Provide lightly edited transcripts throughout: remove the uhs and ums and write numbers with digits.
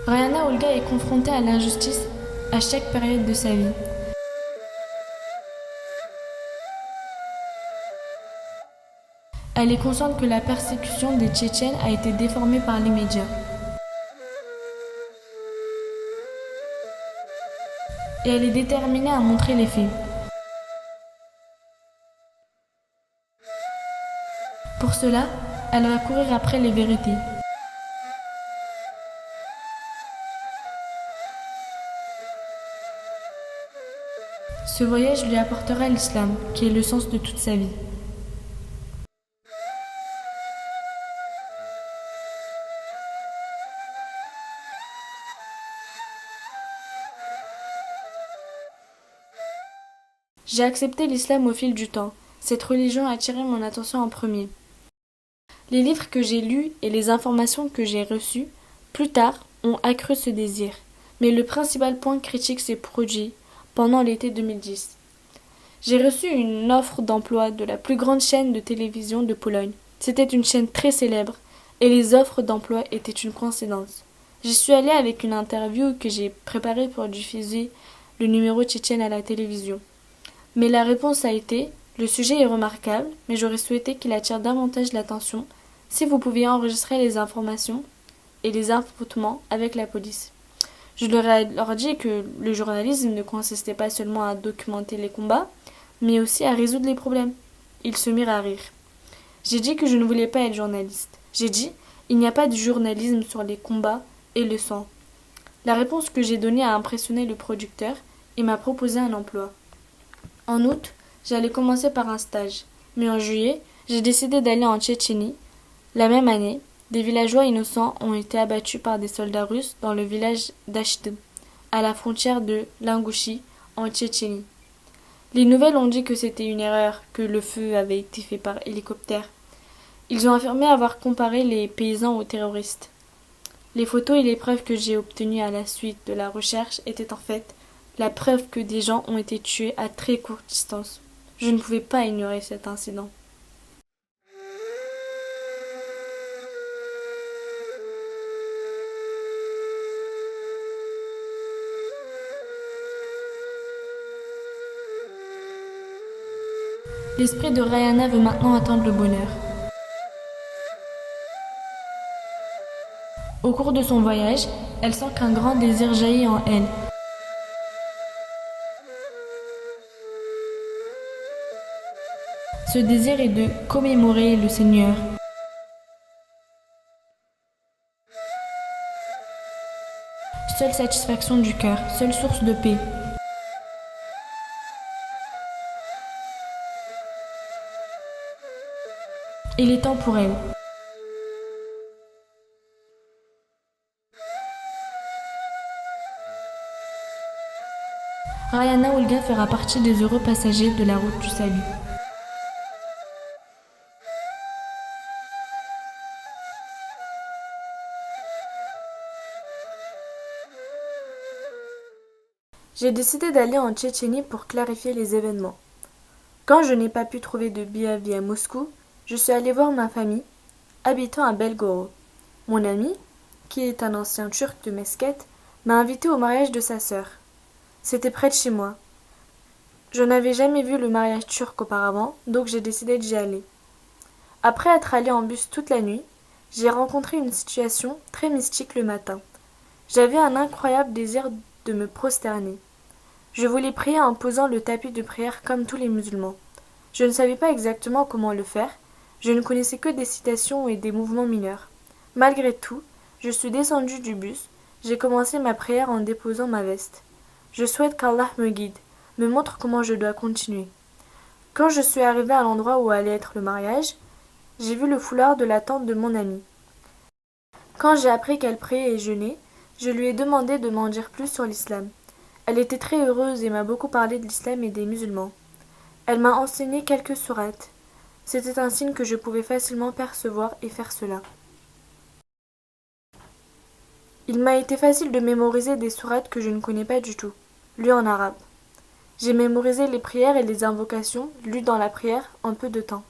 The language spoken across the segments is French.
Rayana Olga est confrontée à l'injustice à chaque période de sa vie. Elle est consciente que la persécution des Tchétchènes a été déformée par les médias. Et elle est déterminée à montrer les faits. Pour cela, elle va courir après les vérités. Ce voyage lui apportera l'islam, qui est le sens de toute sa vie. J'ai accepté l'islam au fil du temps. Cette religion a attiré mon attention en premier. Les livres que j'ai lus et les informations que j'ai reçues, plus tard, ont accru ce désir. Mais le principal point critique s'est produit pendant l'été 2010. J'ai reçu une offre d'emploi de la plus grande chaîne de télévision de Pologne. C'était une chaîne très célèbre et les offres d'emploi étaient une coïncidence. J'y suis allée avec une interview que j'ai préparée pour diffuser le numéro tchétchène à la télévision. Mais la réponse a été « Le sujet est remarquable, mais j'aurais souhaité qu'il attire davantage l'attention si vous pouviez enregistrer les informations et les affrontements avec la police. » Je leur ai dit que le journalisme ne consistait pas seulement à documenter les combats, mais aussi à résoudre les problèmes. Ils se mirent à rire. J'ai dit que je ne voulais pas être journaliste. J'ai dit « Il n'y a pas de journalisme sur les combats et le sang. » La réponse que j'ai donnée a impressionné le producteur et m'a proposé un emploi. En août, j'allais commencer par un stage, mais en juillet, j'ai décidé d'aller en Tchétchénie. La même année, des villageois innocents ont été abattus par des soldats russes dans le village d'Ashtı, à la frontière de l'Ingouchie, en Tchétchénie. Les nouvelles ont dit que c'était une erreur, que le feu avait été fait par hélicoptère. Ils ont affirmé avoir comparé les paysans aux terroristes. Les photos et les preuves que j'ai obtenues à la suite de la recherche étaient en fait la preuve que des gens ont été tués à très courte distance. Je ne pouvais pas ignorer cet incident. L'esprit de Rayana veut maintenant atteindre le bonheur. Au cours de son voyage, elle sent qu'un grand désir jaillit en elle. Ce désir est de commémorer le Seigneur. Seule satisfaction du cœur, seule source de paix. Il est temps pour elle. Rayana Olga fera partie des heureux passagers de la route du salut. J'ai décidé d'aller en Tchétchénie pour clarifier les événements. Quand je n'ai pas pu trouver de billet via Moscou, je suis allée voir ma famille, habitant à Belgorod. Mon ami, qui est un ancien turc de Mesquite, m'a invité au mariage de sa sœur. C'était près de chez moi. Je n'avais jamais vu le mariage turc auparavant, donc j'ai décidé d'y aller. Après être allée en bus toute la nuit, j'ai rencontré une situation très mystique le matin. J'avais un incroyable désir de me prosterner. Je voulais prier en posant le tapis de prière comme tous les musulmans. Je ne savais pas exactement comment le faire, je ne connaissais que des citations et des mouvements mineurs. Malgré tout, je suis descendue du bus, j'ai commencé ma prière en déposant ma veste. Je souhaite qu'Allah me guide, me montre comment je dois continuer. Quand je suis arrivée à l'endroit où allait être le mariage, j'ai vu le foulard de la tante de mon amie. Quand j'ai appris qu'elle priait et jeûnait, je lui ai demandé de m'en dire plus sur l'islam. Elle était très heureuse et m'a beaucoup parlé de l'islam et des musulmans. Elle m'a enseigné quelques sourates. C'était un signe que je pouvais facilement percevoir et faire cela. Il m'a été facile de mémoriser des sourates que je ne connais pas du tout, lues en arabe. J'ai mémorisé les prières et les invocations lues dans la prière en peu de temps.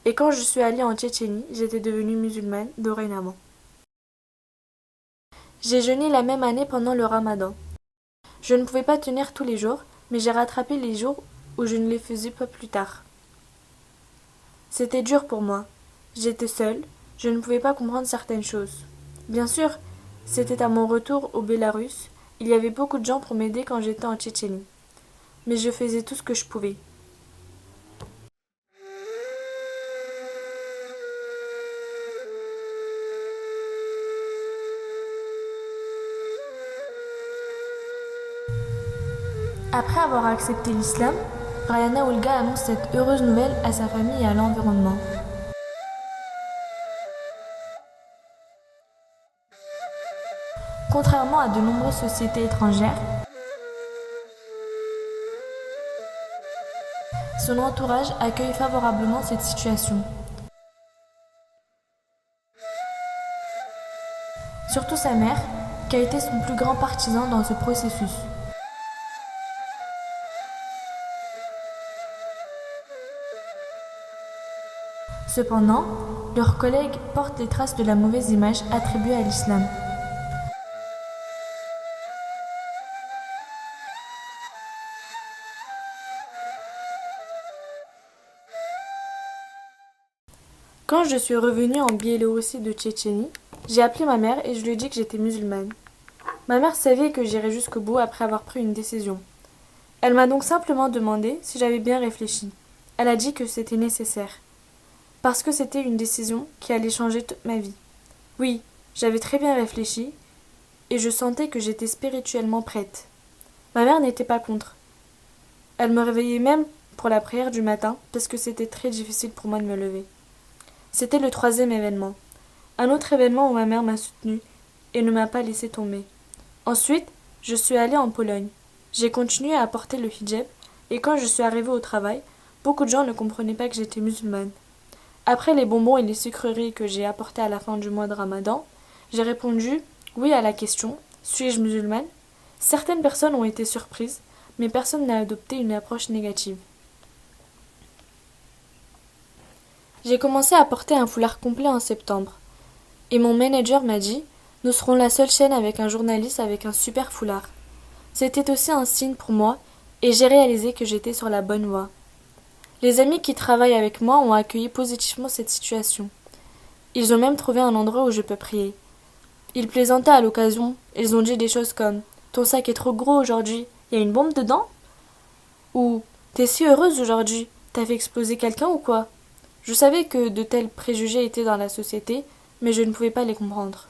Et quand je suis allée en Tchétchénie, j'étais devenue musulmane dorénavant. J'ai jeûné la même année pendant le ramadan. Je ne pouvais pas tenir tous les jours, mais j'ai rattrapé les jours où je ne les faisais pas plus tard. C'était dur pour moi. J'étais seule, je ne pouvais pas comprendre certaines choses. Bien sûr, c'était à mon retour au Bélarus, il y avait beaucoup de gens pour m'aider quand j'étais en Tchétchénie. Mais je faisais tout ce que je pouvais. Après avoir accepté l'islam, Rayana Olga annonce cette heureuse nouvelle à sa famille et à l'environnement. Contrairement à de nombreuses sociétés étrangères, son entourage accueille favorablement cette situation. Surtout sa mère, qui a été son plus grand partisan dans ce processus. Cependant, leurs collègues portent les traces de la mauvaise image attribuée à l'islam. Quand je suis revenue en Biélorussie de Tchétchénie, j'ai appelé ma mère et je lui ai dit que j'étais musulmane. Ma mère savait que j'irais jusqu'au bout après avoir pris une décision. Elle m'a donc simplement demandé si j'avais bien réfléchi. Elle a dit que c'était nécessaire. Parce que c'était une décision qui allait changer toute ma vie. Oui, j'avais très bien réfléchi et je sentais que j'étais spirituellement prête. Ma mère n'était pas contre. Elle me réveillait même pour la prière du matin parce que c'était très difficile pour moi de me lever. C'était le troisième événement. Un autre événement où ma mère m'a soutenue et ne m'a pas laissé tomber. Ensuite, je suis allée en Pologne. J'ai continué à porter le hijab et quand je suis arrivée au travail, beaucoup de gens ne comprenaient pas que j'étais musulmane. Après les bonbons et les sucreries que j'ai apportés à la fin du mois de Ramadan, j'ai répondu oui à la question « Suis-je musulmane ?» Certaines personnes ont été surprises, mais personne n'a adopté une approche négative. J'ai commencé à porter un foulard complet en septembre. Et mon manager m'a dit « Nous serons la seule chaîne avec un journaliste avec un super foulard. » C'était aussi un signe pour moi et j'ai réalisé que j'étais sur la bonne voie. Les amis qui travaillent avec moi ont accueilli positivement cette situation. Ils ont même trouvé un endroit où je peux prier. Ils plaisantaient à l'occasion, ils ont dit des choses comme « Ton sac est trop gros aujourd'hui, y a une bombe dedans ?» Ou « T'es si heureuse aujourd'hui, t'as fait exploser quelqu'un ou quoi ?» Je savais que de tels préjugés étaient dans la société, mais je ne pouvais pas les comprendre.